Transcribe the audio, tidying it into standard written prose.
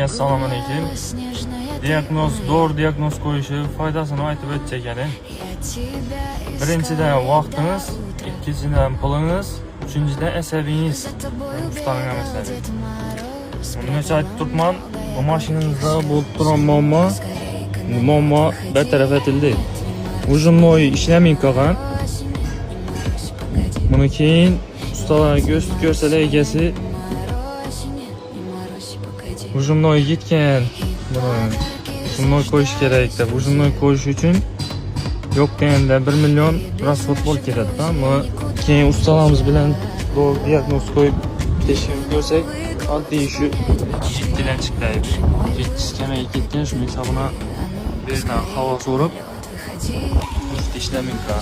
Assalomu alaykum. Doğru diagnoz qo'yishi foydasini aytib o'tsak ekan. Birinchidan vaqtingiz, ikkinchidan pulingiz, uchinchidan asabingiz ustalgan masala. Bungacha aytib turibman, bu mashinangizda bo'lib turgan muammo bartaraf etildi. Ujumnoy ishlamayib qolgan. Buni keyin ustalar ko'rsalar egasi ujumnoy yetgan. Ujumnoy qo'yish kerak deb, ujumnoy qo'yish uchun yo'q deganda 1 million rasxod bo'l kerak-da. Buni keyin ustalarimiz bilan to'g'ri diagnoz qo'yib tekshirib ko'rsak, oddiy shu bilan chiqdi. 7 kamaga ketgan, shu hisobini bu yerdan havo so'rib ishlamaydi.